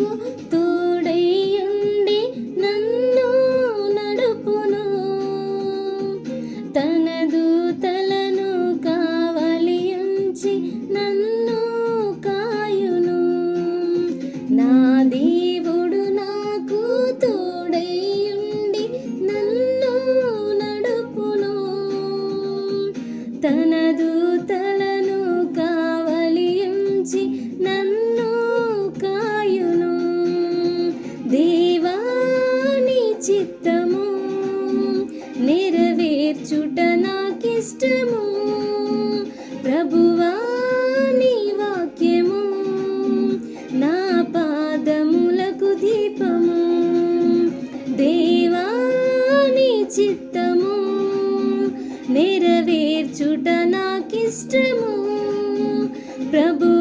నాకు తోడైయుండి నన్ను నడుపును. తన దూతలను కావలియుంచి నన్ను కాయును. నా దేవుడు నాకు తోడైయుండి నన్ను నడుపును. తన దూతలను కావలియుంచి నన్ను కాయును. దేవా నీ చిత్తము నెరవేర్చుట నాకిష్టము. ప్రభువా నీ వాక్యము నా పాదములకు దీపము. దేవా నీ చిత్తము నెరవేర్చుట నాకిష్టము. ప్రభు